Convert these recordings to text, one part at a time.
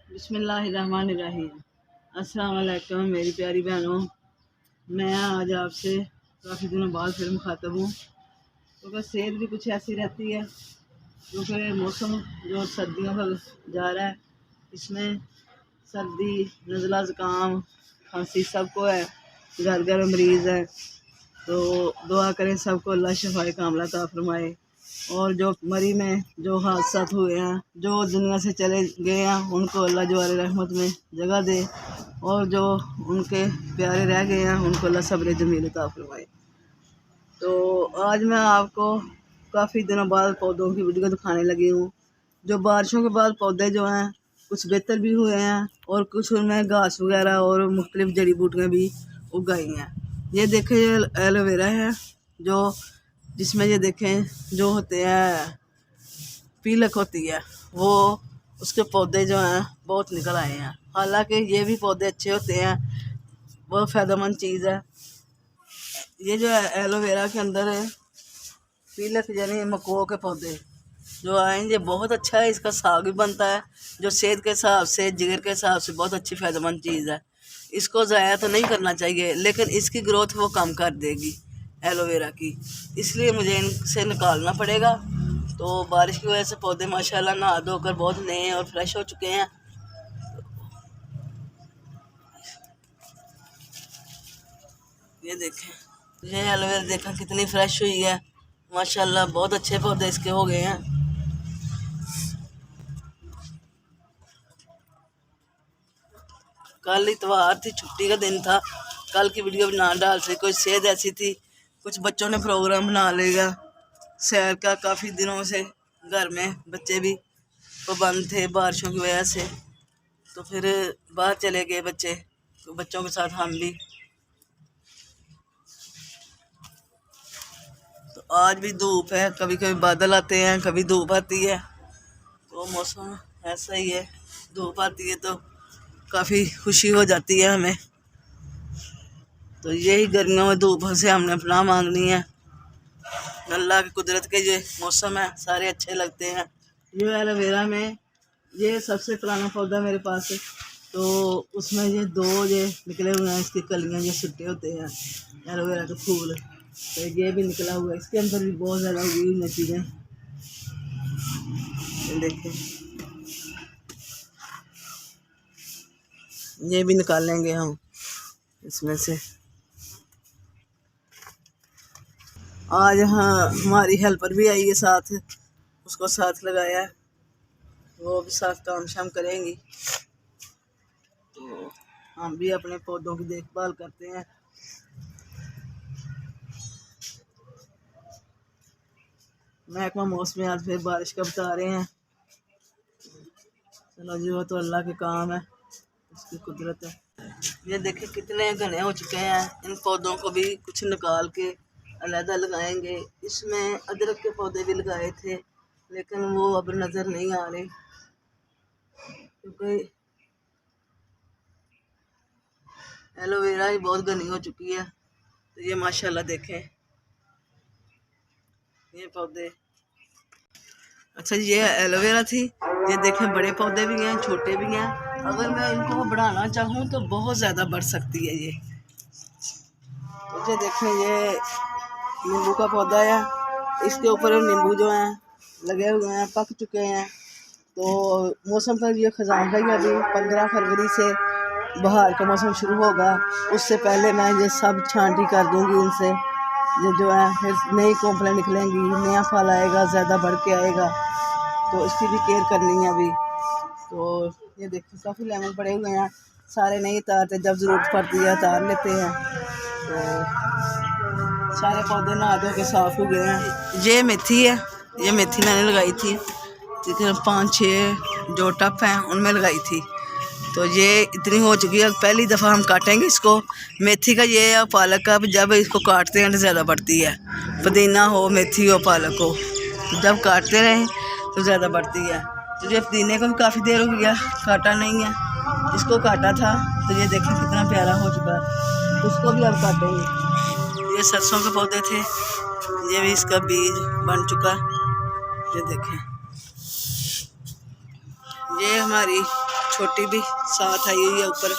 बिस्मिल्लाहिर्रहमानिर्रहीम। अस्सलाम वालेकुम मेरी प्यारी बहनों। मैं आज आपसे काफ़ी दिनों बाद फिर मुखातब हूँ, क्योंकि सेहत भी कुछ ऐसी रहती है, क्योंकि मौसम जो सर्दियों का जा रहा है, इसमें सर्दी, नज़ला, ज़ुकाम, खांसी सबको है, घर घर में मरीज़ है। तो दुआ करें सबको अल्लाह शफ़ाए कामला अता फरमाए। और जो मरी में जो हादसा हुए हैं, जो दुनिया से चले गए हैं, उनको अल्लाह जवारे रहमत में जगह दे, और जो उनके प्यारे रह गए हैं उनको अल्लाह सब्र जमील अता फरमाए। तो आज मैं आपको काफ़ी दिनों बाद पौधों की वीडियो दिखाने लगी हूँ। जो बारिशों के बाद पौधे जो हैं कुछ बेहतर भी हुए हैं, और कुछ उनमें घास वगैरह और मुख्तलिफ जड़ी बूटियाँ भी उगाई हैं। ये देखें, ये एलोवेरा है, जो जिसमें ये देखें जो होते हैं पीलक होती है, वो उसके पौधे जो हैं बहुत निकल आए हैं। हालांकि ये भी पौधे अच्छे होते हैं, बहुत फ़ायदेमंद चीज़ है। ये जो है एलोवेरा के अंदर है पीलक यानी मकों के पौधे जो आएंगे, बहुत अच्छा है। इसका साग भी बनता है, जो सेहत के हिसाब से, जिगर के हिसाब से बहुत अच्छी फ़ायदेमंद चीज़ है। इसको ज़ाया तो नहीं करना चाहिए, लेकिन इसकी ग्रोथ वो कम कर देगी एलोवेरा की, इसलिए मुझे इनसे निकालना पड़ेगा। तो बारिश की वजह से पौधे माशाल्लाह नहा धोकर बहुत नए और फ्रेश हो चुके हैं। ये देखें, ये एलोवेरा देखा कितनी फ्रेश हुई है, माशाल्लाह बहुत अच्छे पौधे इसके हो गए हैं। कल इतवार थी, छुट्टी का दिन था, कल की वीडियो ना डाल सकी, कोई सेहत ऐसी थी। कुछ बच्चों ने प्रोग्राम बना लेगा सैर का, काफ़ी दिनों से घर में बच्चे भी पाबंद थे बारिशों की वजह से, तो फिर बाहर चले गए बच्चे, तो बच्चों के साथ हम भी। तो आज भी धूप है, कभी कभी बादल आते हैं, कभी धूप आती है, तो मौसम ऐसा ही है। धूप आती है तो काफ़ी खुशी हो जाती है हमें। तो यही गर्मियों में धूप से हमने पनाह मांगनी है। अल्लाह की कुदरत के ये मौसम है, सारे अच्छे लगते हैं। ये एलोवेरा में ये सबसे पुराना पौधा मेरे पास है, तो उसमें ये दो ये निकले हुए हैं, इसकी कलियां ये सुट्टे होते हैं एलोवेरा के फूल, तो ये भी निकला हुआ है। इसके अंदर भी बहुत ज़्यादा उगी हुई चीज़ें देखें, ये भी निकालेंगे हम इसमें से। आज हाँ हमारी हेल्पर भी आई है साथ, उसको साथ लगाया है, वो भी साथ काम शाम करेंगी। तो हम भी अपने पौधों की देखभाल करते हैं। महकमा मौसम आज फिर बारिश का बता रहे हैं। चलो जी, वो तो अल्लाह के काम है, उसकी कुदरत है। ये देखिए कितने घने हो चुके हैं, इन पौधों को भी कुछ निकाल के अलहदा लगाएंगे। इसमें अदरक के पौधे भी लगाए थे, लेकिन वो अब नज़र नहीं आ रहे, क्योंकि एलोवेरा ही बहुत घनी हो चुकी है। तो ये माशाल्लाह देखें ये पौधे। अच्छा, ये एलोवेरा थी, ये देखें बड़े पौधे भी हैं, छोटे भी हैं। अगर मैं इनको बढ़ाना चाहूँ तो बहुत ज़्यादा बढ़ सकती है ये। तो ये देखें, ये नींबू का पौधा है, इसके ऊपर नींबू जो हैं लगे हुए हैं, पक चुके हैं। तो मौसम का ये ख़ज़ान का, अभी 15 फरवरी से बहार का मौसम शुरू होगा, उससे पहले मैं ये सब छांटी कर दूंगी इनसे। ये जो है फिर नई कोंपलें निकलेंगी, नया फल आएगा, ज़्यादा बढ़ के आएगा, तो इसकी भी केयर करनी है अभी। तो ये देखिए काफ़ी लेमन पड़े हुए हैं, सारे नहीं उतारते, जब ज़रूरत पड़ती है उतार लेते हैं। तो सारे पौधे नहा धो के साफ़ हो गए हैं। ये मेथी है, ये मेथी मैंने लगाई थी, ठीक है, 5-6 जो टप हैं उनमें लगाई थी। तो ये इतनी हो चुकी है, पहली दफ़ा हम काटेंगे इसको। मेथी का ये है, पालक का जब इसको काटते हैं तो ज़्यादा बढ़ती है, पुदीना हो, मेथी हो, पालक हो, तो जब काटते रहें तो ज़्यादा बढ़ती है। तो ये पुदीने को भी काफ़ी देर हो गया काटा नहीं है, इसको काटा था, तो ये देखें कितना प्यारा हो चुका है, उसको भी अब काटेंगे। ये सरसों के पौधे थे, ये भी इसका बीज बन चुका, ये देखें। ये हमारी छोटी भी साथ आई हुई है ऊपर,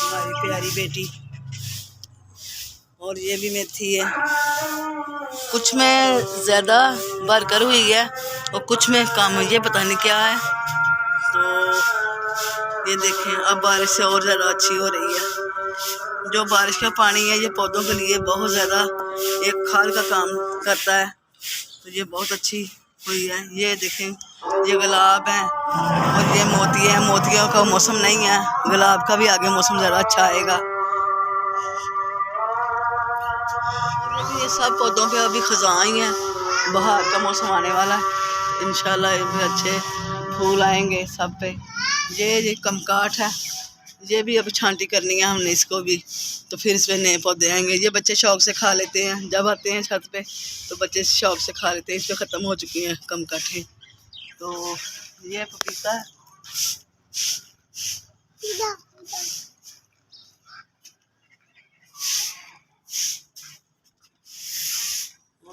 हमारी प्यारी बेटी। और ये भी मेथी है, कुछ में ज़्यादा बरकर हुई है और कुछ में कम हुई है, पता नहीं क्या है। तो ये देखें, अब बारिश से और ज़्यादा अच्छी हो रही है। जो बारिश का पानी है ये पौधों के लिए बहुत ज़्यादा एक खाद का काम करता है, तो ये बहुत अच्छी हुई है। ये देखें, ये गुलाब है और ये मोती है। मोतियों का मौसम नहीं है, गुलाब का भी आगे मौसम ज़्यादा अच्छा आएगा। ये सब पौधों पे अभी खज़ां ही है, बहार का मौसम आने वाला है, इंशाल्लाह ये भी अच्छे फूल आएंगे सब पे। ये कमकाठ है, ये भी अब छांटी करनी है हमने इसको भी, तो फिर इसमें नए पौधे आएंगे। ये बच्चे शौक से खा लेते हैं, जब आते हैं छत पे तो बच्चे शौक से खा लेते हैं। इस पे ख़त्म हो चुकी हैं कमकाठें। तो ये पपीता है,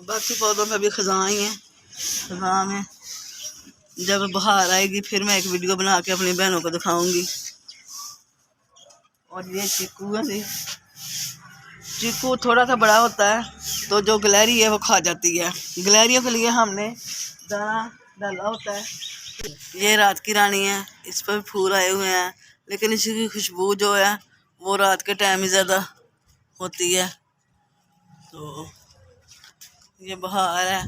बाकी पौधों पे भी खज़ां ही हैं। खज़ां में जब बहार आएगी फिर मैं एक वीडियो बना के अपनी बहनों को दिखाऊंगी। और ये चीकू है, चीकू थोड़ा सा बड़ा होता है तो जो गिलहरी है वो खा जाती है। गिलहरियों के लिए हमने दाना डाला होता है। ये रात की रानी है, इस पर फूल आए हुए हैं, लेकिन इसकी खुशबू जो है वो रात के टाइम ही ज़्यादा होती है। तो ये बहार है,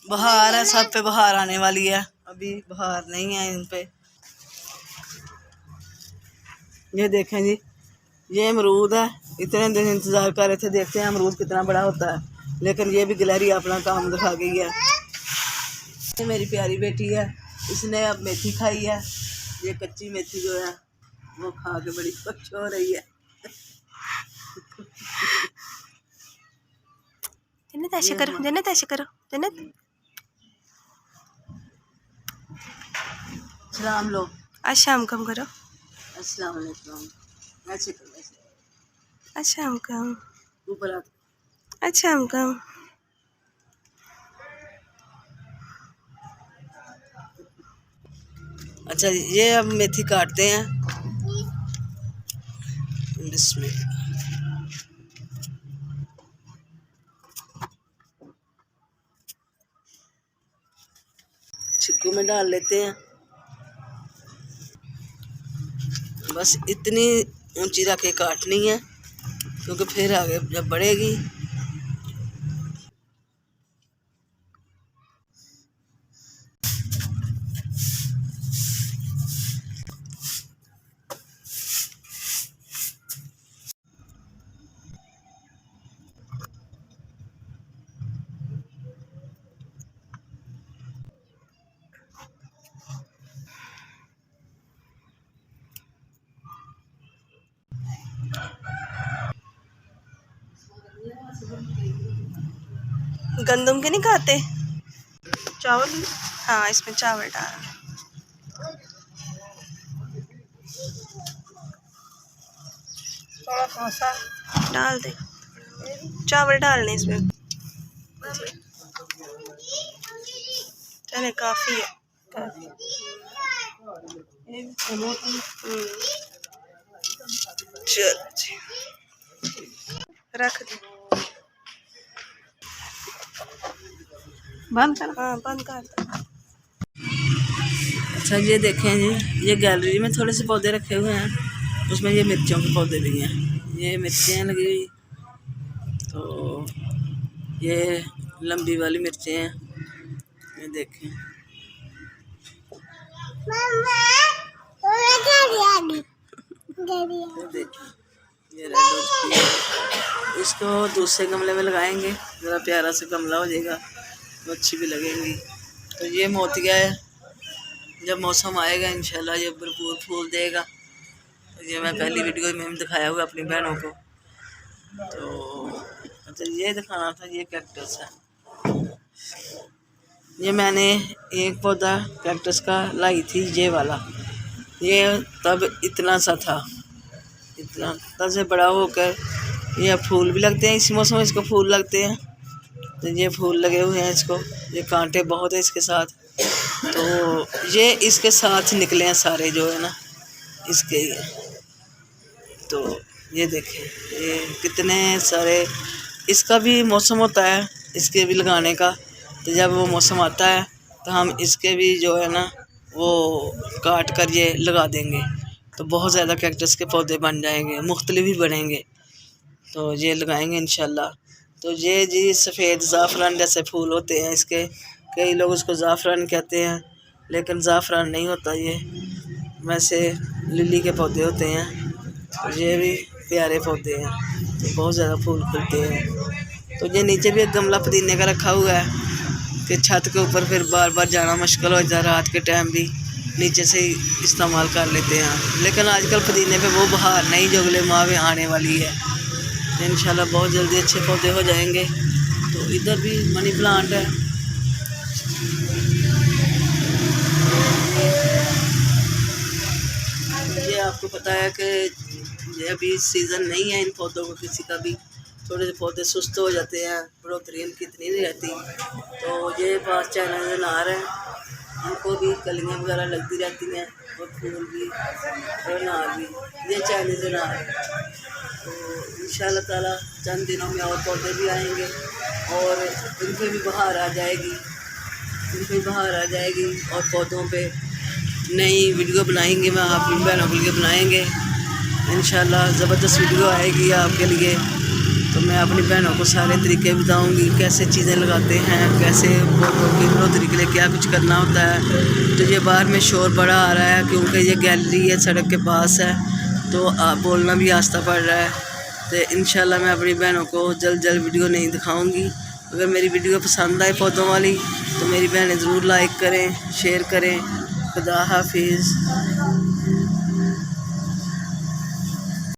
बहार है, सब पे बहार आने वाली है, अभी बहार नहीं है इन पे। ये देखें जी, ये अमरूद है, इतने दिन इंतज़ार कर रहे थे, देखते हैं अमरूद कितना बड़ा होता है, लेकिन ये भी गिलहरी अपना काम दिखा गई है। ये मेरी प्यारी बेटी है, इसने अब मेथी खाई है। ये कच्ची मेथी जो है वो खा के बड़ी खुश हो रही है। जन्नत ऐसे करो, जन्नत ऐसे करो, जन्नत। सलाम लो, अस्सलाम कम करो, अस्सलाम वालेकुम, ऐसे करो, ऐसे अस्सलाम कम, ऊपर आ। अस्सलाम कम। अच्छा, ये अब मेथी काटते हैं। बिस्मिल्लाह। छिक्कू में डाल लेते हैं, बस इतनी ऊंची रख के काटनी है क्योंकि फिर आगे जब बढ़ेगी। गंदम के नहीं खाते चावल? हाँ, इसमें चावल डाल, थोड़ा सा डाल दे, चावल डालने इसमें। चले, काफ़ी है, काफ़ी। चल रख दे, बंद कर। हाँ बंद कर दे। अच्छा, ये देखें जी, ये गैलरी में थोड़े से पौधे रखे हुए हैं, उसमें ये मिर्चों के पौधे भी हैं। ये मिर्चें लगी हुई, तो ये लंबी वाली मिर्चें हैं, ये देखें। ये रेड हो चुकी है। इसको दूसरे गमले में लगाएंगे, ज़रा प्यारा सा गमला हो जाएगा तो अच्छी भी लगेंगी। तो ये मोतिया है, जब मौसम आएगा इंशाल्लाह ये भरपूर फूल देगा। तो ये मैं पहली वीडियो में दिखाया हुआ अपनी बहनों को। तो अच्छा, ये दिखाना था, ये कैक्टस है। ये मैंने एक पौधा कैक्टस का लाई थी, ये वाला, ये तब इतना सा था, इतना तब से बड़ा होकर ये फूल भी लगते हैं। इस मौसम में इसको फूल लगते हैं, तो ये फूल लगे हुए हैं इसको। ये कांटे बहुत है इसके साथ, तो ये इसके साथ निकले हैं सारे जो है ना इसके ही हैं। तो ये देखें ये कितने सारे, इसका भी मौसम होता है इसके भी लगाने का। तो जब वो मौसम आता है तो हम इसके भी जो है ना वो काट कर ये लगा देंगे, तो बहुत ज़्यादा कैक्टस के पौधे बन जाएंगे, मुख्तलिफ भी बनेंगे। तो ये लगाएंगे इंशाल्लाह। तो ये जी सफ़ेद ज़ाफ़रान जैसे फूल होते हैं इसके, कई लोग उसको ज़ाफ़रान कहते हैं लेकिन ज़ाफ़रान नहीं होता, ये वैसे लिली के पौधे होते हैं। तो ये भी प्यारे पौधे हैं, तो बहुत ज़्यादा फूल खिलते हैं। तो ये नीचे भी एक गमला पुदीने का रखा हुआ है कि छत के ऊपर फिर बार बार जाना मुश्किल हो जाता है, रात के टाइम भी नीचे से ही इस्तेमाल कर लेते हैं। लेकिन आजकल पुदीने पे वो बहार नहीं जो अगले माह में आने वाली है। इंशाल्लाह बहुत जल्दी अच्छे पौधे हो जाएंगे। तो इधर भी मनी प्लांट है। ये आपको पता है कि ये अभी सीज़न नहीं है इन पौधों को किसी का भी, थोड़े से पौधे सुस्त हो जाते हैं, बढ़ोतरी इनकी इतनी नहीं रहती। तो ये पास चाइना अनार है, उनको भी कलियाँ वगैरह लगती रहती हैं और फूल भी और अनार भी। ये चाइनीज़ अनार है। तो इंशाल्लाह ताला चंद दिनों में और पौधे भी आएंगे और इन पर भी बहार आ जाएगी, इन पर बहार आ जाएगी और पौधों पे नई वीडियो बनाएंगे, मैं आप बहनों के लिए बनाएंगे इंशाल्लाह। ज़बरदस्त वीडियो आएगी आपके लिए। तो मैं अपनी बहनों को सारे तरीके बताऊंगी कैसे चीज़ें लगाते हैं, कैसे पौधों की बढ़ोतरी के लिए क्या कुछ करना होता है। तो ये बाहर में शोर बड़ा आ रहा है क्योंकि ये गैलरी है, सड़क के पास है, तो बोलना भी आस्ता पड़ रहा है। तो इंशाल्लाह मैं अपनी बहनों को जल्द वीडियो नहीं दिखाऊंगी। अगर मेरी वीडियो पसंद आए पौधों वाली तो मेरी बहनें ज़रूर लाइक करें, शेयर करें। खुदा हाफिज़।